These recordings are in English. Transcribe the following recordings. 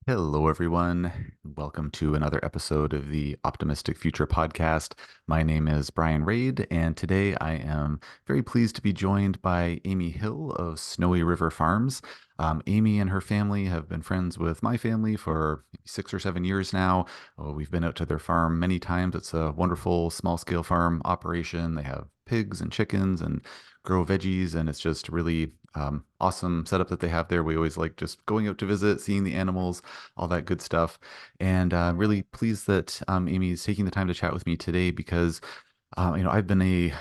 Hello, everyone. Welcome to another episode of the Optimistic Future podcast. My name is Brian Raid, and today I am very pleased to be joined by Amy Hill of Snowy River Farms. Amy and her family have been friends with my family for 6 or 7 years now. We've been out to their farm many times. It's a wonderful small scale farm operation. They have pigs and chickens and grow veggies, and it's just really awesome setup that they have there. We always like just going out to visit, seeing the animals, all that good stuff. And really pleased that Amy is taking the time to chat with me today because I've been a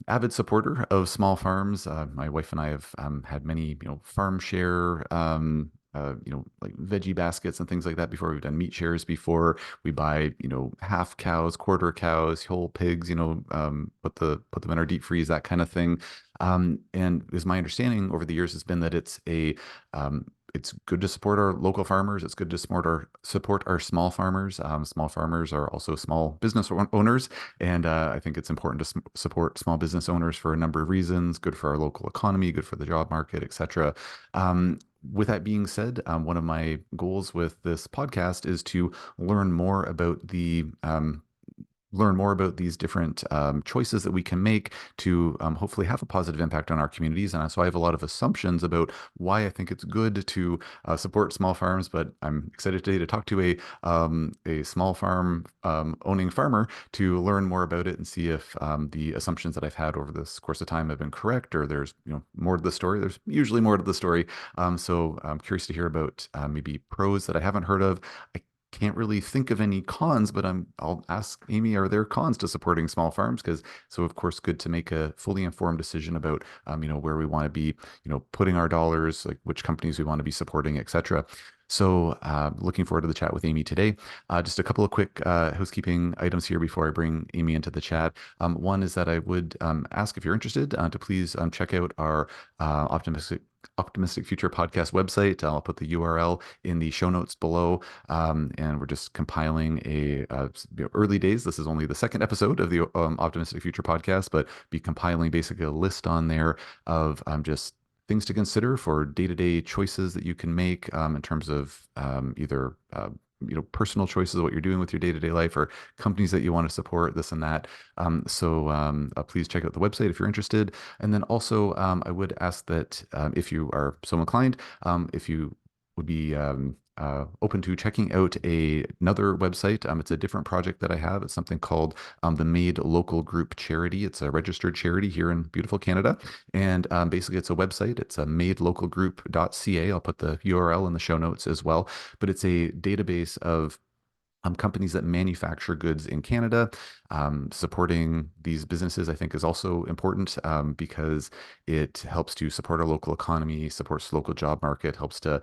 avid supporter of small farms. My wife and I have had many, farm share, like veggie baskets and things like that before. We've done meat shares before. We buy, half cows, quarter cows, whole pigs, put them in our deep freeze, that kind of thing. And is my understanding over the years has been that it's good to support our local farmers. It's good to support our small farmers. Small farmers are also small business owners, and I think it's important to support small business owners for a number of reasons. Good for our local economy, good for the job market, etc. With that being said, one of my goals with this podcast is to learn more about these different choices that we can make to hopefully have a positive impact on our communities. And so I have a lot of assumptions about why I think it's good to support small farms. But I'm excited today to talk to a small farm owning farmer to learn more about it and see if the assumptions that I've had over this course of time have been correct, or there's more to the story. There's usually more to the story. So I'm curious to hear about maybe pros that I haven't heard of. I can't really think of any cons, but I'll ask Amy, are there cons to supporting small farms? Because so of course good to make a fully informed decision about where we want to be, putting our dollars, like which companies we want to be supporting, etc. So looking forward to the chat with Amy today. Just a couple of quick housekeeping items here before I bring Amy into the chat. One is that I would ask if you're interested to please check out our Optimistic Future podcast website. I'll put the URL in the show notes below. And we're just compiling early days. This is only the second episode of the Optimistic Future podcast, but be compiling basically a list on there of just things to consider for day-to-day choices that you can make in terms of either personal choices of what you're doing with your day-to-day life, or companies that you want to support, this and that. So please check out the website if you're interested. And then also I would ask that if you are so inclined, if you would be open to checking out another website. It's a different project that I have. It's something called the Made Local Group Charity. It's a registered charity here in beautiful Canada. And basically, it's a website. It's a madelocalgroup.ca. I'll put the URL in the show notes as well. But it's a database of companies that manufacture goods in Canada. Supporting these businesses, I think, is also important because it helps to support our local economy, supports the local job market, helps to,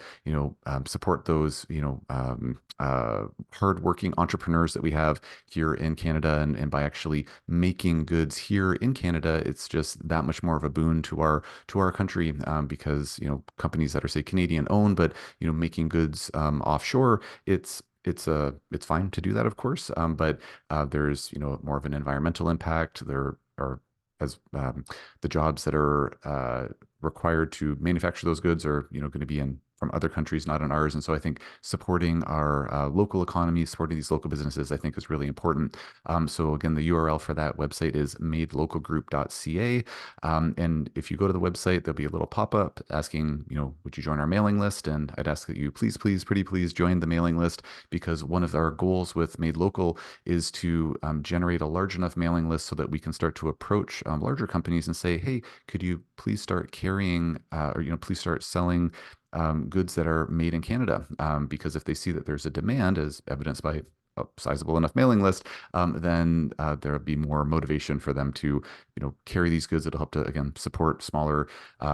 support those, hardworking entrepreneurs that we have here in Canada. And by actually making goods here in Canada, it's just that much more of a boon to our country because, companies that are, say, Canadian owned, but, making goods offshore, it's fine to do that, of course, but there's more of an environmental impact. There are as the jobs that are required to manufacture those goods are going to be in from other countries, not in ours. And so I think supporting our local economy, supporting these local businesses, I think is really important. So again, the URL for that website is madelocalgroup.ca. And if you go to the website, there'll be a little pop-up asking, would you join our mailing list? And I'd ask that you please, please, pretty please join the mailing list, because one of our goals with Made Local is to generate a large enough mailing list so that we can start to approach larger companies and say, hey, could you please start carrying or please start selling goods that are made in Canada, because if they see that there's a demand, as evidenced by a sizable enough mailing list, then there'll be more motivation for them to, carry these goods that'll help to, again, support smaller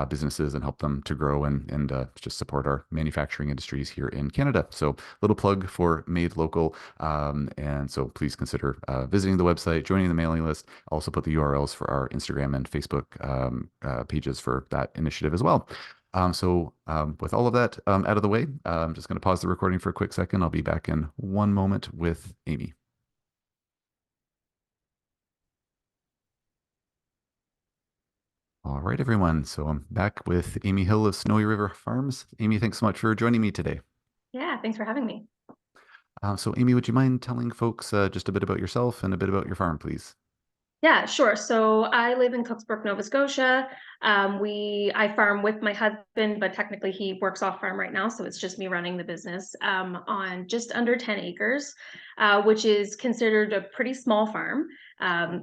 businesses and help them to grow and just support our manufacturing industries here in Canada. So, little plug for Made Local, and so please consider visiting the website, joining the mailing list. Also, put the URLs for our Instagram and Facebook pages for that initiative as well. With all of that out of the way, I'm just going to pause the recording for a quick second. I'll be back in one moment with Amy. All right, everyone. So I'm back with Amy Hill of Snowy River Farms. Amy, thanks so much for joining me today. Yeah, thanks for having me. So, Amy, would you mind telling folks just a bit about yourself and a bit about your farm, please? Yeah, sure. So I live in Cooksbrook, Nova Scotia. I farm with my husband, but technically he works off farm right now, so it's just me running the business on just under 10 acres, which is considered a pretty small farm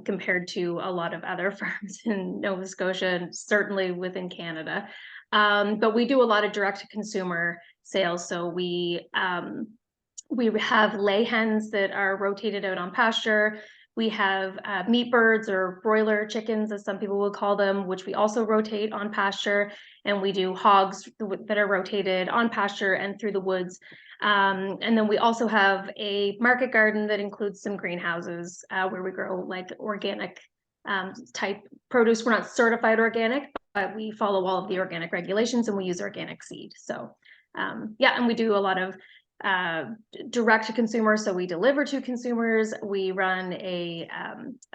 compared to a lot of other farms in Nova Scotia and certainly within Canada. But we do a lot of direct to consumer sales. So we have lay hens that are rotated out on pasture. We have meat birds or broiler chickens, as some people would call them, which we also rotate on pasture. And we do hogs that are rotated on pasture and through the woods. And then we also have a market garden that includes some greenhouses where we grow like organic type produce. We're not certified organic, but we follow all of the organic regulations and we use organic seed. So yeah, and we do a lot of uh, direct to consumer. So we deliver to consumers. We run a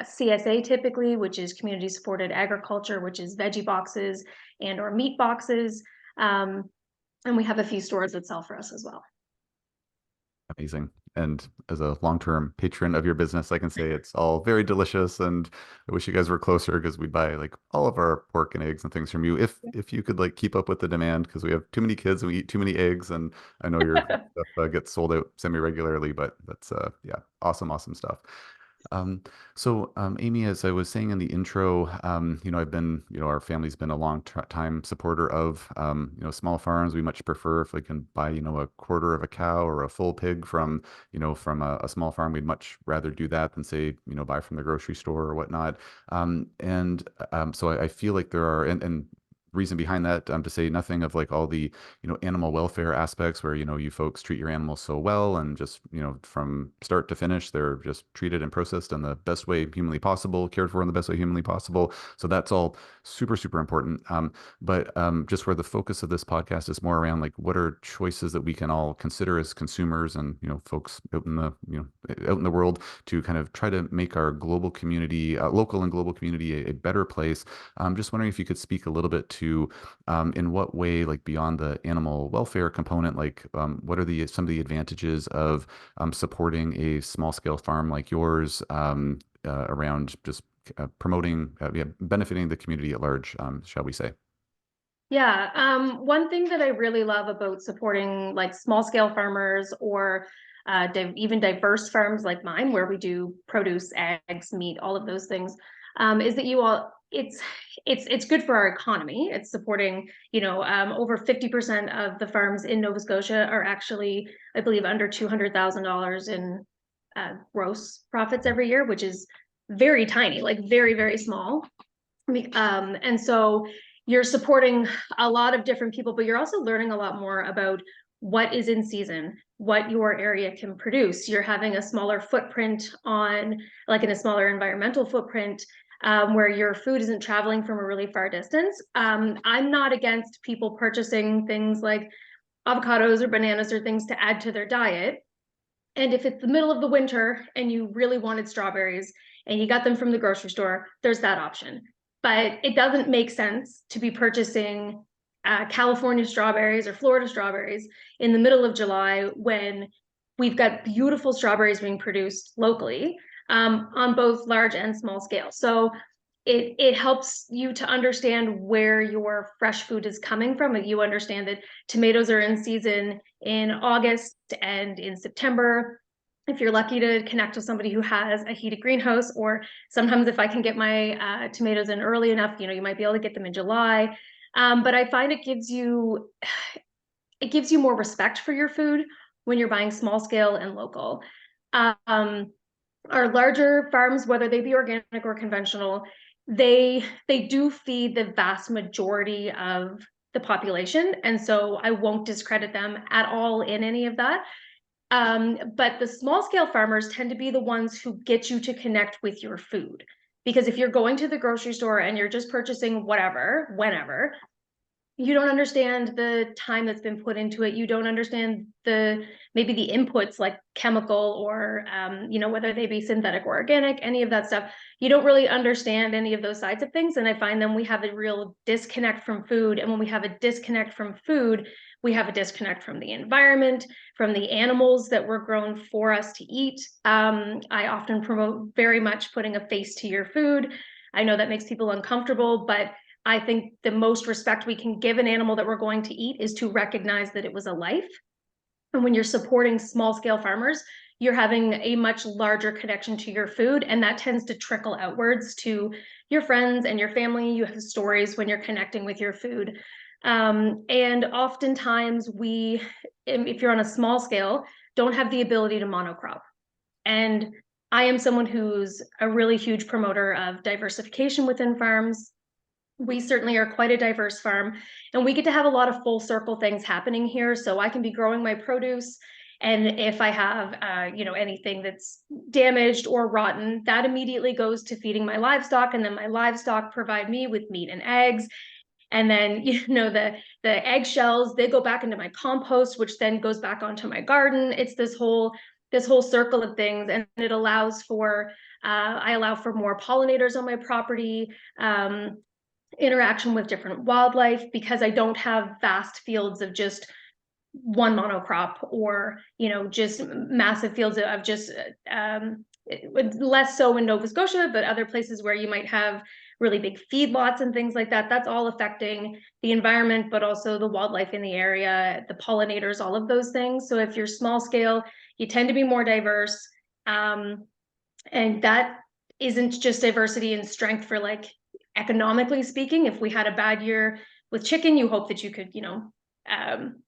CSA typically, which is community supported agriculture, which is veggie boxes and or meat boxes. Um, and we have a few stores that sell for us as well. Amazing. And as a long-term patron of your business, I can say it's all very delicious. And I wish you guys were closer because we'd buy like all of our pork and eggs and things from you if you could like keep up with the demand because we have too many kids and we eat too many eggs. And I know your stuff gets sold out semi-regularly, but that's yeah, awesome, awesome stuff. Um, Amy, as I was saying in the intro, I've been, our family's been a long time supporter of, small farms. We much prefer if we can buy, a quarter of a cow or a full pig from, from a small farm. We'd much rather do that than say, buy from the grocery store or whatnot. So I feel like there are, and reason behind that to say nothing of like all the animal welfare aspects where you folks treat your animals so well and just from start to finish they're just treated and processed in the best way humanly possible, cared for in the best way humanly possible. So that's all super super important. But just where the focus of this podcast is more around like what are choices that we can all consider as consumers and folks out in the out in the world to kind of try to make our global community, local and global community, a better place. I'm just wondering if you could speak a little bit to in what way, like beyond the animal welfare component, like what are the some of the advantages of supporting a small scale farm like yours around just promoting, yeah, benefiting the community at large, shall we say? Yeah, one thing that I really love about supporting like small scale farmers or even diverse farms like mine, where we do produce, eggs, meat, all of those things, is that you all it's good for our economy. It's supporting, over 50% of the farms in Nova Scotia are actually, I believe, under $200,000 in gross profits every year, which is very tiny, like very, very small. And so you're supporting a lot of different people, but you're also learning a lot more about what is in season, what your area can produce. You're having a smaller footprint on, like in a smaller environmental footprint, where your food isn't traveling from a really far distance. I'm not against people purchasing things like avocados or bananas or things to add to their diet. And if it's the middle of the winter and you really wanted strawberries and you got them from the grocery store, there's that option. But it doesn't make sense to be purchasing California strawberries or Florida strawberries in the middle of July when we've got beautiful strawberries being produced locally on both large and small scale. So it helps you to understand where your fresh food is coming from. You understand that tomatoes are in season in August and in September. If you're lucky to connect with somebody who has a heated greenhouse, or sometimes if I can get my tomatoes in early enough, you might be able to get them in July. But I find it gives you more respect for your food when you're buying small scale and local. Um, our larger farms, whether they be organic or conventional, they do feed the vast majority of the population, and so I won't discredit them at all in any of that. But the small scale farmers tend to be the ones who get you to connect with your food, because if you're going to the grocery store and you're just purchasing whatever, whenever, you don't understand the time that's been put into it. You don't understand maybe the inputs like chemical or whether they be synthetic or organic, any of that stuff. You don't really understand any of those sides of things. And I find then we have a real disconnect from food. And when we have a disconnect from food, we have a disconnect from the environment, from the animals that were grown for us to eat. I often promote very much putting a face to your food. I know that makes people uncomfortable, but I think the most respect we can give an animal that we're going to eat is to recognize that it was a life. And when you're supporting small scale farmers, you're having a much larger connection to your food. And that tends to trickle outwards to your friends and your family. You have stories when you're connecting with your food. And oftentimes if you're on a small scale, don't have the ability to monocrop. And I am someone who's a really huge promoter of diversification within farms. We certainly are quite a diverse farm, and we get to have a lot of full circle things happening here. So I can be growing my produce, and if I have anything that's damaged or rotten, that immediately goes to feeding my livestock, and then my livestock provide me with meat and eggs. And then the eggshells, they go back into my compost, which then goes back onto my garden. It's this whole circle of things, and it allows for I allow for more pollinators on my property. Interaction with different wildlife, because I don't have vast fields of just one monocrop, or just massive fields of just less so in Nova Scotia, but other places where you might have really big feedlots and things like that. That's all affecting the environment, but also the wildlife in the area, the pollinators, all of those things. So if you're small scale, you tend to be more diverse. And that isn't just diversity and strength for like economically speaking. If we had a bad year with chicken, you hope that you could,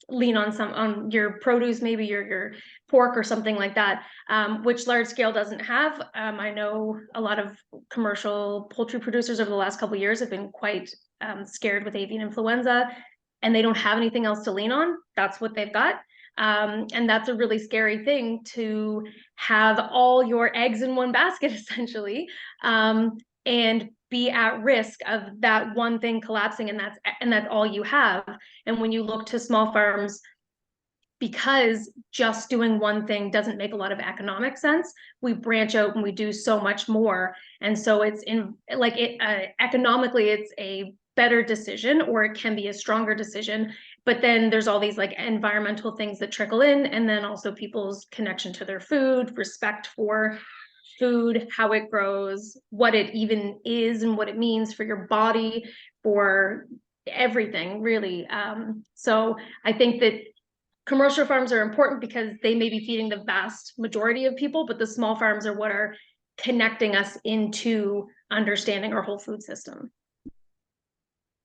lean on your produce, maybe your pork or something like that, which large scale doesn't have. I know a lot of commercial poultry producers over the last couple of years have been quite scared with avian influenza, and they don't have anything else to lean on. That's what they've got. And that's a really scary thing, to have all your eggs in one basket, essentially, and be at risk of that one thing collapsing, and that's all you have. And when you look to small farms, because just doing one thing doesn't make a lot of economic sense, we branch out and we do so much more. And so economically, it's a better decision, or it can be a stronger decision. But then there's all these like environmental things that trickle in, and then also people's connection to their food, respect for food, how it grows, what it even is, and what it means for your body, for everything, really. So I think that commercial farms are important because they may be feeding the vast majority of people, but the small farms are what are connecting us into understanding our whole food system.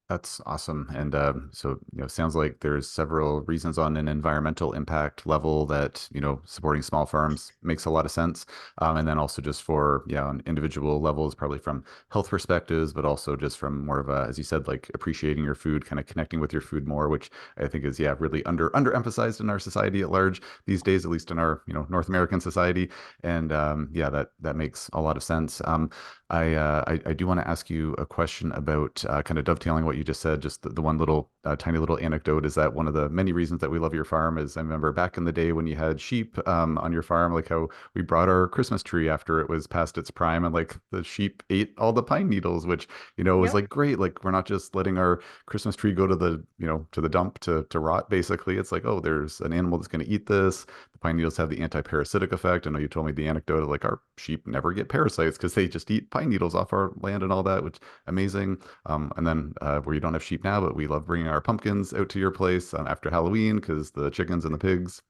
That's awesome. And so, sounds like there's several reasons on an environmental impact level that, supporting small farms makes a lot of sense. And then also just for, on individual levels, probably from health perspectives, but also just from more of a, as you said, like appreciating your food, kind of connecting with your food more, which I think is, really underemphasized in our society at large these days, at least in our, North American society. And that makes a lot of sense. I do want to ask you a question about kind of dovetailing what you just said. Just the one little tiny little anecdote is that one of the many reasons that we love your farm is I remember back in the day when you had sheep on your farm, like how we brought our Christmas tree after it was past its prime, and like the sheep ate all the pine needles, which was Yep. like great. Like we're not just letting our Christmas tree go to the to the dump to rot. Basically, it's like, oh, there's an animal that's going to eat this. The pine needles have the anti-parasitic effect. I know you told me the anecdote of like our sheep never get parasites because they just eat pine needles off our land and all that, which amazing. And then where you don't have sheep now, but we love bringing our pumpkins out to your place after Halloween because the chickens and the pigs,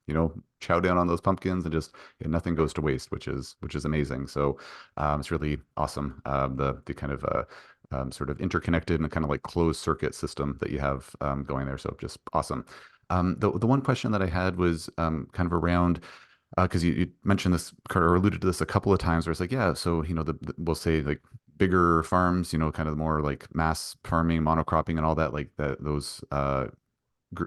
chow down on those pumpkins, and just nothing goes to waste, which is amazing. So it's really awesome. The kind of sort of interconnected and kind of like closed circuit system that you have going there. So just awesome. The one question that I had was kind of around because you mentioned this or alluded to this a couple of times where it's like, yeah, so we'll say like bigger farms, kind of more like mass farming, monocropping and all that, like that those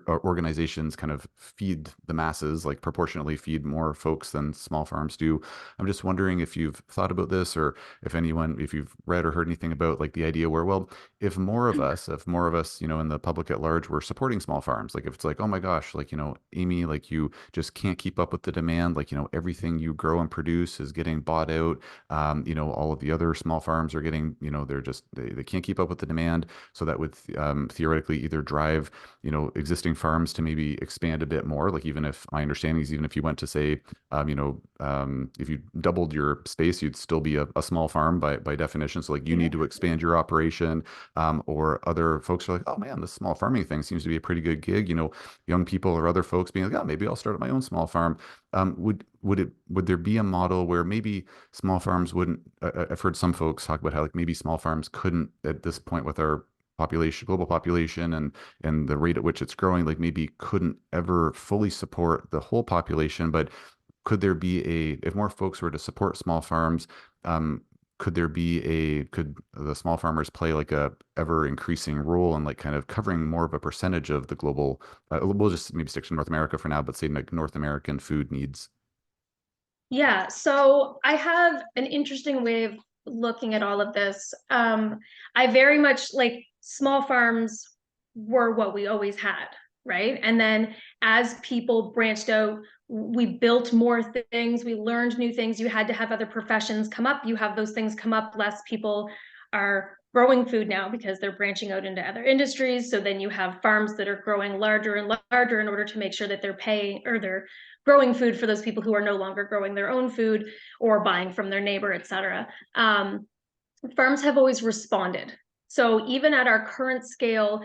organizations kind of feed the masses, like proportionately feed more folks than small farms do. I'm just wondering if you've thought about this, or if you've read or heard anything about like the idea where, well, if more of us, in the public at large were supporting small farms, like if it's like, oh my gosh, like, Amy, like you just can't keep up with the demand, like, everything you grow and produce is getting bought out. All of the other small farms are getting, they can't keep up with the demand. So that would theoretically either drive, existing farms to maybe expand a bit more. Like even if my understanding is, even if you went to say, if you doubled your space, you'd still be a small farm by definition. So like you Yeah. need to expand your operation, or other folks are like, oh man, this small farming thing seems to be a pretty good gig. Young people or other folks being like, oh, maybe I'll start my own small farm. Would there be a model where maybe small farms wouldn't? I've heard some folks talk about how like maybe small farms couldn't at this point with our global population, and the rate at which it's growing, like maybe couldn't ever fully support the whole population. But if more folks were to support small farms, um, could the small farmers play like a ever increasing role in like kind of covering more of a percentage of the global, we'll just maybe stick to North America for now, but say like North American food needs? Yeah, so I have an interesting way of looking at all of this. I very much like small farms were what we always had, right? And then as people branched out, we built more things, we learned new things. You had to have other professions come up. You have those things come up, less people are growing food now because they're branching out into other industries. So then you have farms that are growing larger and larger in order to make sure that they're paying, or they're growing food for those people who are no longer growing their own food or buying from their neighbor, etc. Farms have always responded. So even at our current scale,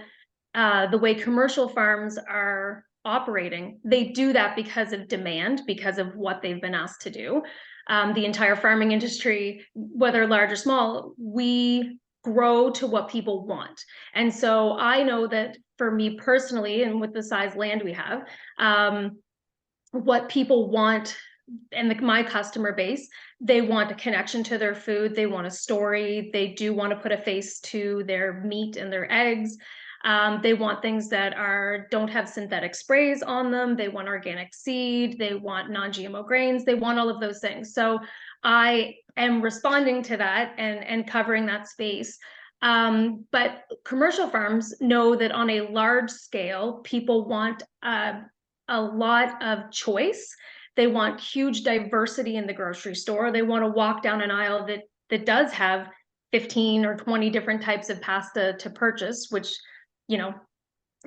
the way commercial farms are operating, they do that because of demand, because of what they've been asked to do. The entire farming industry, whether large or small, we grow to what people want. And so I know that for me personally, and with the size land we have, what people want, and my customer base, they want a connection to their food, they want a story, they do want to put a face to their meat and their eggs. They want things that don't have synthetic sprays on them, they want organic seed, they want non-GMO grains, they want all of those things. So I am responding to that and covering that space. But commercial farms know that on a large scale, people want a lot of choice. They want huge diversity in the grocery store. They want to walk down an aisle that does have 15 or 20 different types of pasta to purchase, which, you know,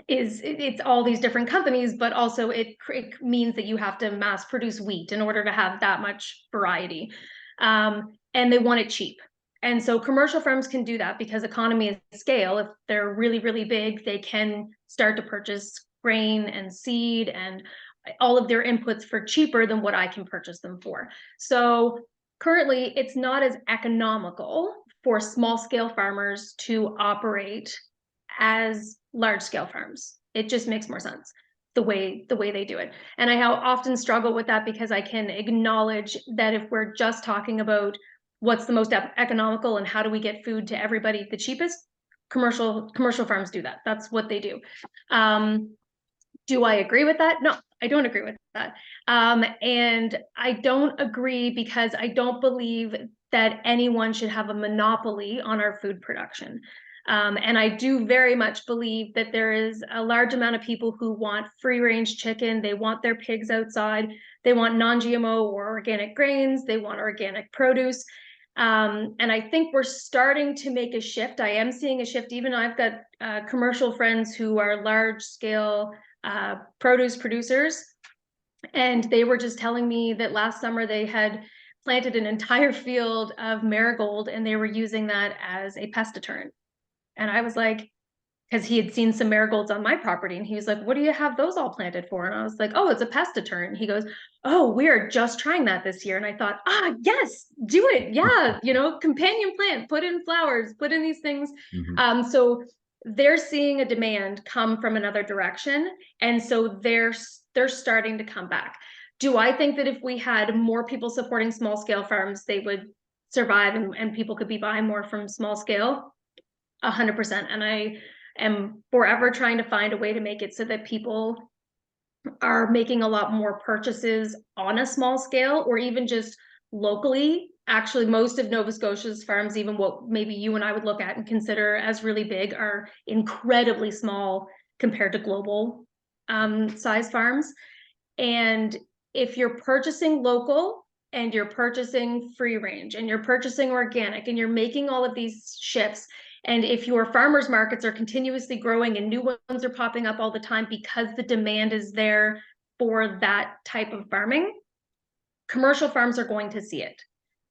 it's all these different companies, but also it means that you have to mass produce wheat in order to have that much variety. And they want it cheap. And so commercial farms can do that because economy of scale, if they're really, really big, they can start to purchase grain and seed and all of their inputs for cheaper than what I can purchase them for. So currently, it's not as economical for small scale farmers to operate as large scale farms. It just makes more sense the way they do it. And I often struggle with that because I can acknowledge that if we're just talking about what's the most economical and how do we get food to everybody the cheapest, commercial farms do that. That's what they do. Do I agree with that? No, I don't agree with that. And I don't agree because I don't believe that anyone should have a monopoly on our food production. And I do very much believe that there is a large amount of people who want free range chicken. They want their pigs outside. They want non-GMO or organic grains. They want organic produce. And I think we're starting to make a shift. I am seeing a shift. Even I've got commercial friends who are large scale produce producers. And they were just telling me that last summer they had planted an entire field of marigold and they were using that as a pest deterrent. And I was like, because he had seen some marigolds on my property and he was like, what do you have those all planted for? And I was like, oh, it's a pest deterrent. He goes, oh, we're just trying that this year. And I thought, yes, do it. Yeah, companion plant, put in flowers, put in these things. Mhm. So they're seeing a demand come from another direction. And so they're starting to come back. Do I think that if we had more people supporting small scale farms, they would survive and people could be buying more from small scale? 100%. And I am forever trying to find a way to make it so that people are making a lot more purchases on a small scale or even just locally. Actually, most of Nova Scotia's farms, even what maybe you and I would look at and consider as really big, are incredibly small compared to global size farms. And if you're purchasing local and you're purchasing free range and you're purchasing organic and you're making all of these shifts, and if your farmers markets are continuously growing and new ones are popping up all the time because the demand is there for that type of farming, commercial farms are going to see it.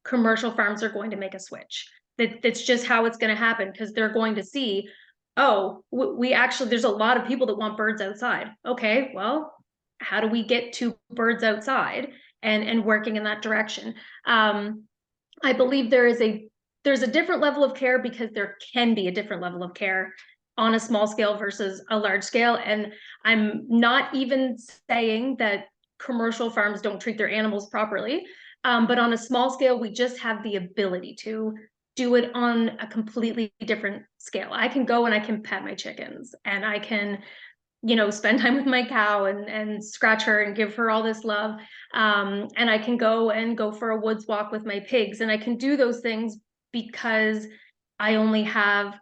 Commercial farms are going to make a switch. That's just how it's going to happen, because they're going to see, oh, we actually, there's a lot of people that want birds outside. Okay, well, how do we get to birds outside and working in that direction? I believe there's a different level of care, because there can be a different level of care on a small scale versus a large scale. And I'm not even saying that commercial farms don't treat their animals properly. But on a small scale, we just have the ability to do it on a completely different scale. I can go and I can pet my chickens, and I can, spend time with my cow and scratch her and give her all this love. And I can go for a woods walk with my pigs, and I can do those things because I only have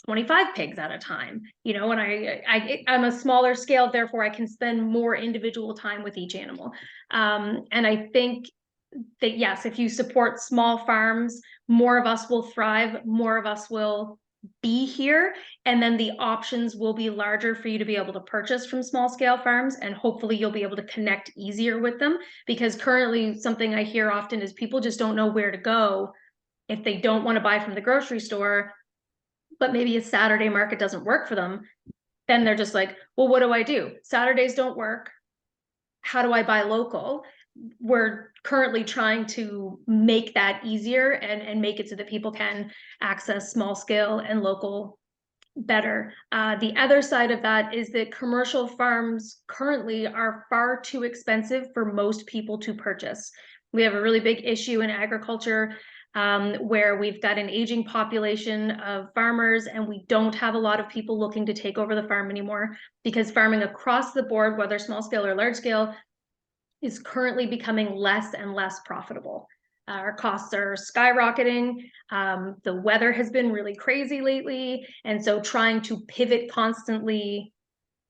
25 pigs at a time, and I'm a smaller scale, therefore I can spend more individual time with each animal. And I think that, yes, if you support small farms, more of us will thrive, more of us will be here, and then the options will be larger for you to be able to purchase from small scale farms, and hopefully you'll be able to connect easier with them, because currently something I hear often is people just don't know where to go if they don't want to buy from the grocery store, but maybe a Saturday market doesn't work for them. Then they're just like, well, what do I do? Saturdays don't work. How do I buy local? We're currently trying to make that easier and make it so that people can access small scale and local better. The other side of that is that commercial farms currently are far too expensive for most people to purchase. We have a really big issue in agriculture, where we've got an aging population of farmers, and we don't have a lot of people looking to take over the farm anymore, because farming across the board, whether small scale or large scale, is currently becoming less and less profitable. Our costs are skyrocketing. The weather has been really crazy lately. And so trying to pivot constantly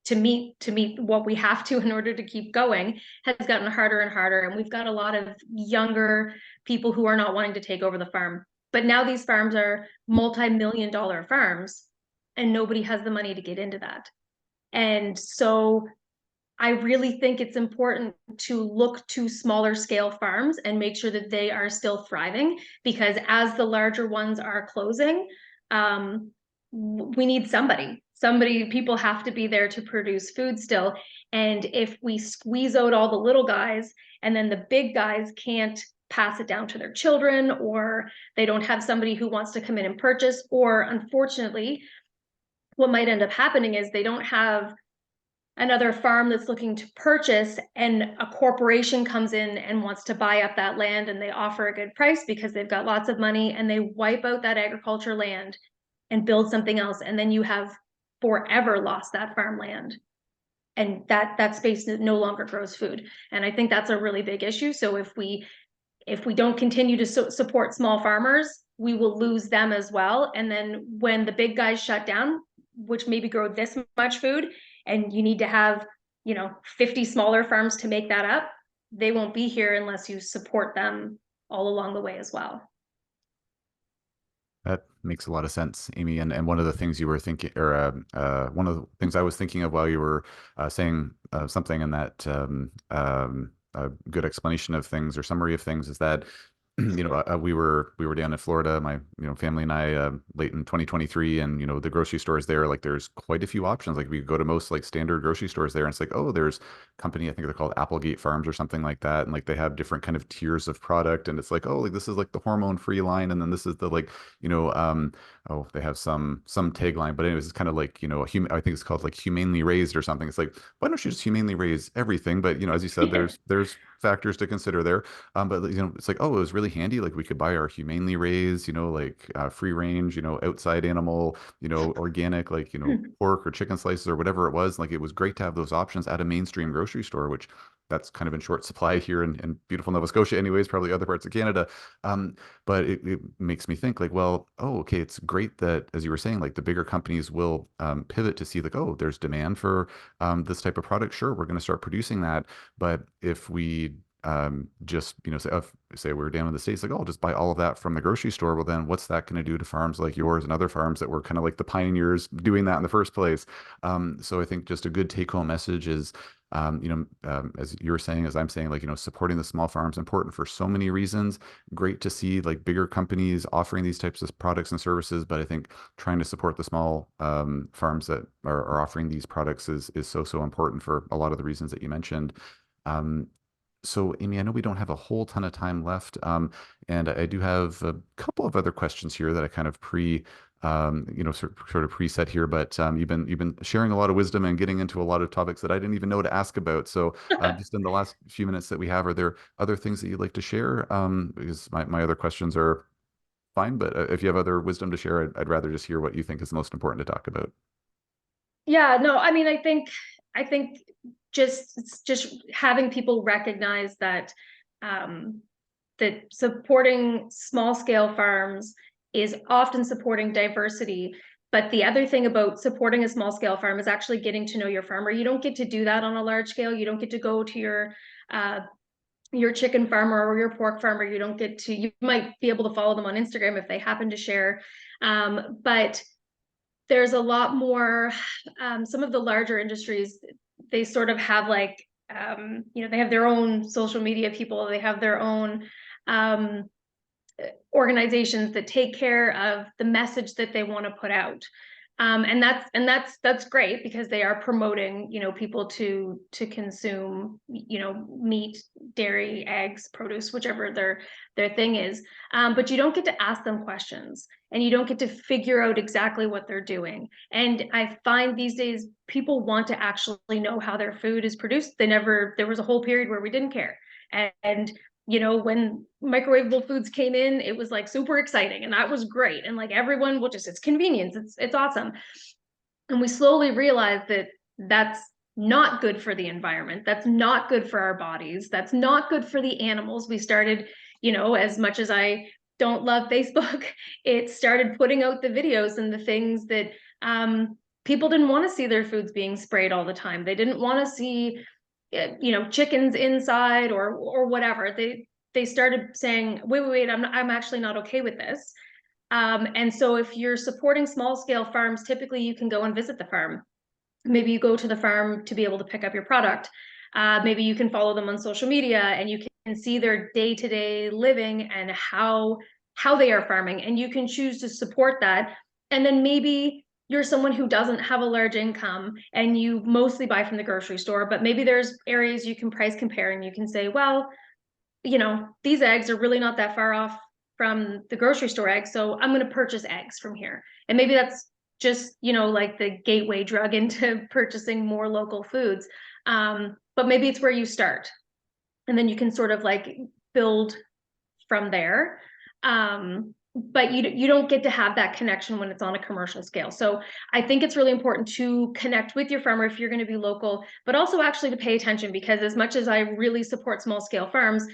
to meet what we have to in order to keep going has gotten harder and harder. And we've got a lot of younger people who are not wanting to take over the farm. But now these farms are multi-million-dollar farms, and nobody has the money to get into that. And so I really think it's important to look to smaller scale farms and make sure that they are still thriving, because as the larger ones are closing, we need people have to be there to produce food still. And if we squeeze out all the little guys, and then the big guys can't pass it down to their children, or they don't have somebody who wants to come in and purchase, or unfortunately, what might end up happening is they don't have another farm that's looking to purchase, and a corporation comes in and wants to buy up that land, and they offer a good price because they've got lots of money, and they wipe out that agriculture land and build something else, and then you have forever lost that farmland, and that space no longer grows food. And I think that's a really big issue. So if we don't continue to support small farmers, we will lose them as well. And then when the big guys shut down, which maybe grow this much food, and you need to have 50 smaller farms to make that up, they won't be here unless you support them all along the way as well. That makes a lot of sense, Amy. And one of the things you were thinking, or one of the things I was thinking of while you were saying something in that a good explanation of things or summary of things, is that we were down in Florida, my family and I, late in 2023, and the grocery stores there, like there's quite a few options. Like we go to most like standard grocery stores there, and it's like, oh, there's company, I think they're called Applegate Farms or something like that, and like they have different kind of tiers of product, and it's like, oh, like this is like the hormone free line, and then this is the like oh, they have some tagline, but anyways, it's kind of like I think it's called like humanely raised or something. It's like, why don't you just humanely raise everything? But as you said, there's factors to consider there. But it's like, oh, it was really really handy. Like we could buy our humanely raised, like free range, outside animal, organic, like, pork or chicken slices or whatever it was. Like it was great to have those options at a mainstream grocery store, which that's kind of in short supply here in beautiful Nova Scotia, anyways, probably other parts of Canada. Um, but it makes me think like, well, oh, okay, it's great that, as you were saying, like the bigger companies will pivot to see like, oh, there's demand for this type of product. Sure, we're going to start producing that. But if we just say we're down in the States, like, oh, I'll just buy all of that from the grocery store. Well, then what's that going to do to farms like yours and other farms that were kind of like the pioneers doing that in the first place? So I think just a good take home message is, as you were saying, as I'm saying, like, supporting the small farms important for so many reasons. Great to see like bigger companies offering these types of products and services, but I think trying to support the small farms that are offering these products is so important for a lot of the reasons that you mentioned. Um, so, Amy, I know we don't have a whole ton of time left, and I do have a couple of other questions here that I kind of sort of preset here. But you've been sharing a lot of wisdom and getting into a lot of topics that I didn't even know to ask about. So, just in the last few minutes that we have, are there other things that you'd like to share? Because my other questions are fine, but if you have other wisdom to share, I'd rather just hear what you think is most important to talk about. Yeah, no, I mean, I think just having people recognize that um, that supporting small scale farms is often supporting diversity. But the other thing about supporting a small scale farm is actually getting to know your farmer. You don't get to do that on a large scale. You don't get to go to your chicken farmer or your pork farmer. You don't get to, you might be able to follow them on Instagram if they happen to share. But there's a lot more, some of the larger industries, they sort of have like, they have their own social media people, they have their own um, organizations that take care of the message that they want to put out. And that's great because they are promoting, people to consume, meat, dairy, eggs, produce, whichever their thing is. But you don't get to ask them questions, and you don't get to figure out exactly what they're doing. And I find these days people want to actually know how their food is produced. There was a whole period where we didn't care. And when microwavable foods came in, it was like super exciting, and that was great. And like everyone will just, it's convenience, it's awesome. And we slowly realized that that's not good for the environment. That's not good for our bodies. That's not good for the animals. We started, as much as I don't love Facebook, it started putting out the videos and the things that people didn't want to see their foods being sprayed all the time. They didn't want to see chickens inside or whatever. They started saying, wait, I'm actually not okay with this. And so if you're supporting small scale farms, typically you can go and visit the farm. Maybe you go to the farm to be able to pick up your product. Maybe you can follow them on social media and you can see their day-to-day living and how they are farming, and you can choose to support that. And then maybe you're someone who doesn't have a large income and you mostly buy from the grocery store, but maybe there's areas you can price compare and you can say, well, these eggs are really not that far off from the grocery store eggs, so I'm going to purchase eggs from here. And maybe that's just, like the gateway drug into purchasing more local foods. But maybe it's where you start, and then you can sort of like build from there. But you don't get to have that connection when it's on a commercial scale. So I think it's really important to connect with your farmer if you're going to be local, but also actually to pay attention, because as much as I really support small scale farms,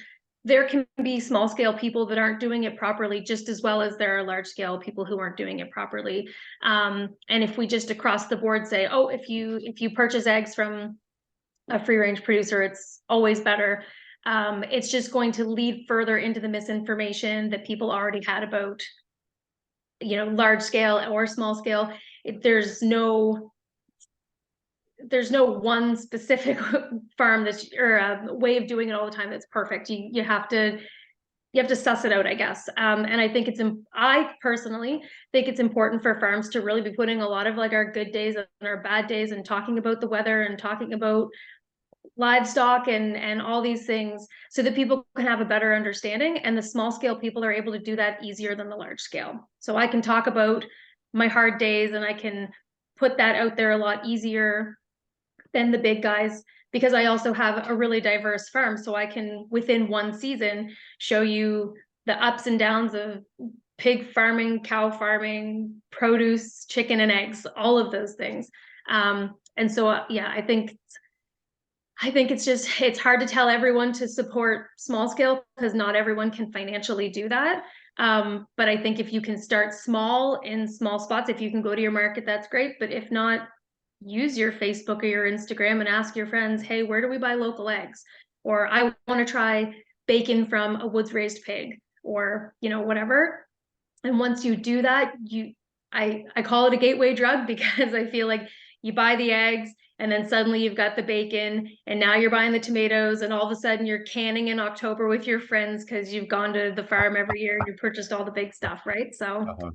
there can be small scale people that aren't doing it properly just as well as there are large scale people who aren't doing it properly. And if we just across the board say, oh, if you purchase eggs from a free range producer, it's always better. It's just going to lead further into the misinformation that people already had about, large scale or small scale. There's no one specific farm that's or way of doing it all the time that's perfect. You have to suss it out, I guess. And I think I personally think it's important for farms to really be putting a lot of like our good days and our bad days and talking about the weather and talking about livestock and all these things so that people can have a better understanding, and the small scale people are able to do that easier than the large scale. So I can talk about my hard days and I can put that out there a lot easier than the big guys, because I also have a really diverse farm. So I can, within one season, show you the ups and downs of pig farming, cow farming, produce, chicken and eggs, all of those things. And so, yeah, I think it's just, it's hard to tell everyone to support small scale because not everyone can financially do that. But I think if you can start small in small spots, if you can go to your market, that's great. But if not, use your Facebook or your Instagram and ask your friends, hey, where do we buy local eggs? Or I want to try bacon from a woods raised pig, or, you know, whatever. And once you do that, I call it a gateway drug because I feel like you buy the eggs and then suddenly you've got the bacon and now you're buying the tomatoes and all of a sudden you're canning in October with your friends because you've gone to the farm every year and you purchased all the big stuff, right? So Uh-huh.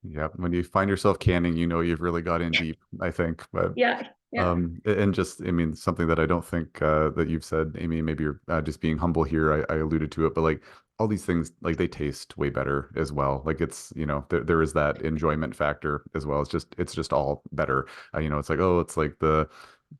Yeah, when you find yourself canning, you know you've really got in deep, I think. But yeah, yeah. and just, I mean, something that I don't think that you've said, Amy, maybe you're just being humble here. I alluded to it, but like all these things, like they taste way better as well. Like it's, you know, there is that enjoyment factor as well. It's just all better. You know, it's like, oh, it's like the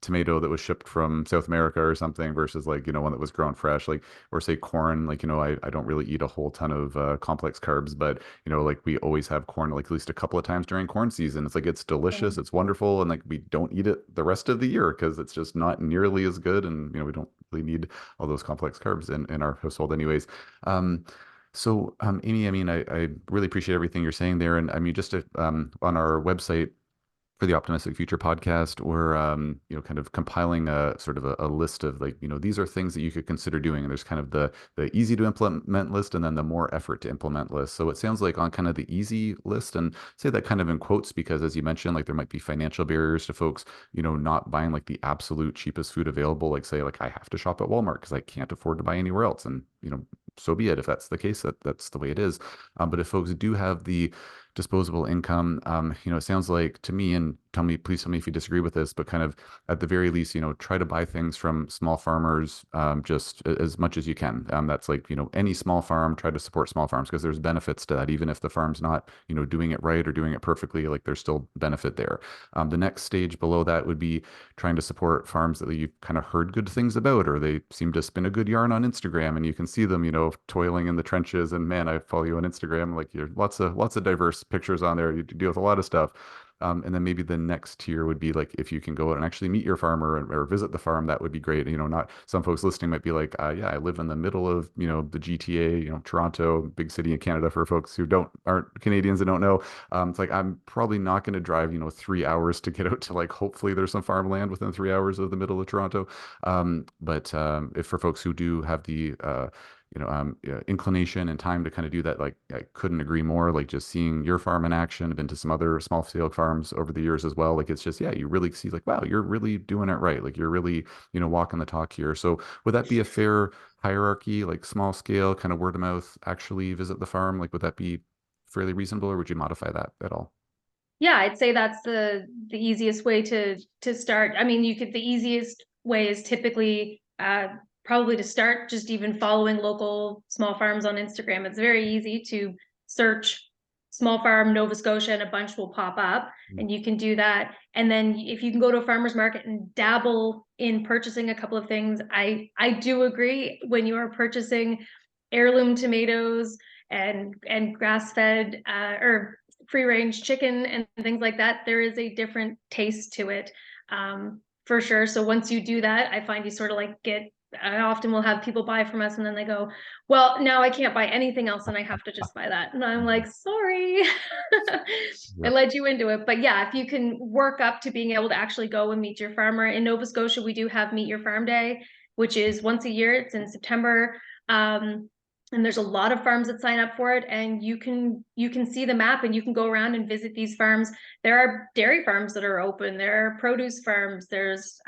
tomato that was shipped from South America or something versus like, you know, one that was grown fresh, like, or say corn, like, you know, I don't really eat a whole ton of complex carbs, but, you know, like we always have corn like at least a couple of times during corn season. It's like, it's delicious, it's wonderful. And like, we don't eat it the rest of the year because it's just not nearly as good. And, you know, we don't really need all those complex carbs in our household anyways. Um, Amy, I mean, I really appreciate everything you're saying there. And I mean, just to, on our website, for the Optimistic Future podcast, we're you know, kind of compiling a sort of a list of like, you know, these are things that you could consider doing. And there's kind of the easy to implement list and then the more effort to implement list. So it sounds like on kind of the easy list, and say that kind of in quotes because as you mentioned, like there might be financial barriers to folks, you know, not buying like the absolute cheapest food available. Like say like I have to shop at Walmart because I can't afford to buy anywhere else. And you know, so be it if that's the case, that's the way it is. But if folks do have the disposable income. You know, it sounds like to me, and please tell me if you disagree with this, but kind of at the very least, you know, try to buy things from small farmers just as much as you can. That's like, you know, any small farm, try to support small farms because there's benefits to that. Even if the farm's not, you know, doing it right or doing it perfectly, like there's still benefit there. The next stage below that would be trying to support farms that you've kind of heard good things about, or they seem to spin a good yarn on Instagram and you can see them, you know, toiling in the trenches. And man, I follow you on Instagram, like you're lots of diverse pictures on there. You deal with a lot of stuff. And then maybe the next tier would be like if you can go out and actually meet your farmer or visit the farm, that would be great. You know, not some folks listening might be like, yeah, I live in the middle of, you know, the GTA, you know, Toronto, big city in Canada for folks who aren't Canadians and don't know. It's like I'm probably not going to drive, you know, 3 hours to get out to like hopefully there's some farmland within 3 hours of the middle of Toronto. But if for folks who do have the you know, yeah, inclination and time to kind of do that. Like, I couldn't agree more. Like, just seeing your farm in action. I've been to some other small scale farms over the years as well. Like, it's just, yeah, you really see, like, wow, you're really doing it right. Like, you're really, you know, walking the talk here. So, would that be a fair hierarchy, like small scale, kind of word of mouth, actually visit the farm? Like, would that be fairly reasonable, or would you modify that at all? Yeah, I'd say that's the easiest way to start. I mean, you could, the easiest way is typically probably to start just even following local small farms on Instagram. It's very easy to search small farm Nova Scotia and a bunch will pop up and you can do that. And then if you can go to a farmer's market and dabble in purchasing a couple of things, I do agree when you are purchasing heirloom tomatoes and grass-fed or free range chicken and things like that, there is a different taste to it, for sure. So once you do that, I find you sort of like I often will have people buy from us and then they go, well, now I can't buy anything else and I have to just buy that. And I'm Mhm. like, sorry, I Yep. led you into it. But yeah, if you can work up to being able to actually go and meet your farmer in Nova Scotia, we do have Meet Your Farm Day, which is once a year. It's in September. And there's a lot of farms that sign up for it, and you can see the map and you can go around and visit these farms. There are dairy farms that are open, there are produce farms, there's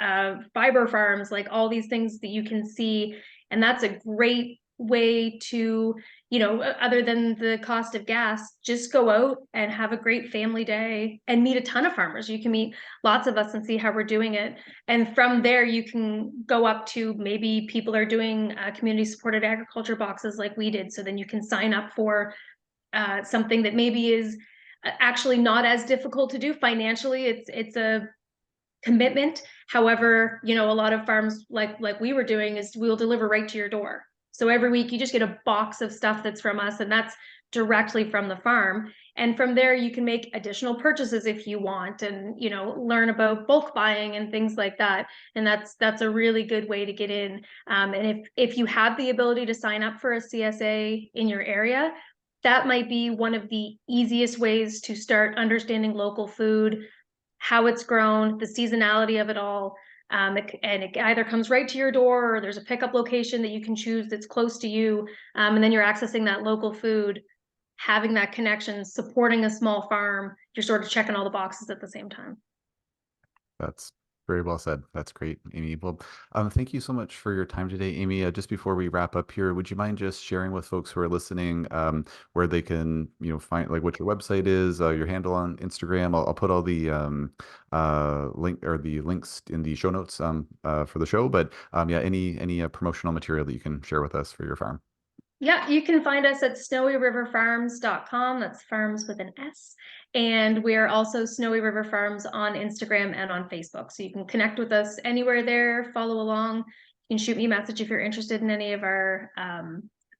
fiber farms, like all these things that you can see. And that's a great way to, you know, other than the cost of gas, just go out and have a great family day and meet a ton of farmers. You can meet lots of us and see how we're doing it. And from there, you can go up to maybe people are doing community supported agriculture boxes like we did. So then you can sign up for something that maybe is actually not as difficult to do financially. It's a commitment. However, you know, a lot of farms like we were doing is we'll deliver right to your door. So every week you just get a box of stuff that's from us, and that's directly from the farm. And from there you can make additional purchases if you want, and learn about bulk buying and things like that. And that's a really good way to get in. And if you have the ability to sign up for a CSA in your area, that might be one of the easiest ways to start understanding local food, how it's grown, the seasonality of it all. And it either comes right to your door, or there's a pickup location that you can choose that's close to you. And then you're accessing that local food, having that connection, supporting a small farm. You're sort of checking all the boxes at the same time. That's very well said. That's great, Amy. Well, thank you so much for your time today, Amy. Just before we wrap up here, would you mind just sharing with folks who are listening where they can, find like what your website is, your handle on Instagram? I'll put all the link or the links in the show notes for the show. But yeah, any promotional material that you can share with us for your farm. Yeah, you can find us at snowyriverfarms.com. That's farms with an S. And we're also Snowy River Farms on Instagram and on Facebook. So you can connect with us anywhere there, follow along. You can shoot me a message if you're interested in any of our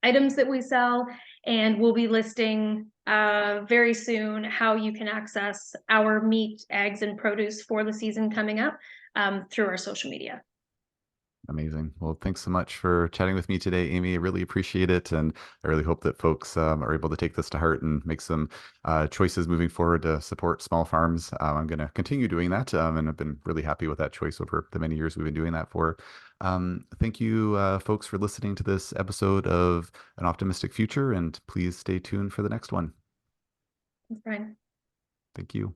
items that we sell. And we'll be listing very soon how you can access our meat, eggs, and produce for the season coming up through our social media. Amazing. Well, thanks so much for chatting with me today, Amy. I really appreciate it. And I really hope that folks are able to take this to heart and make some choices moving forward to support small farms. I'm going to continue doing that. And I've been really happy with that choice over the many years we've been doing that for. Thank you, folks, for listening to this episode of An Optimistic Future. And please stay tuned for the next one. Thanks, Brian. Thank you.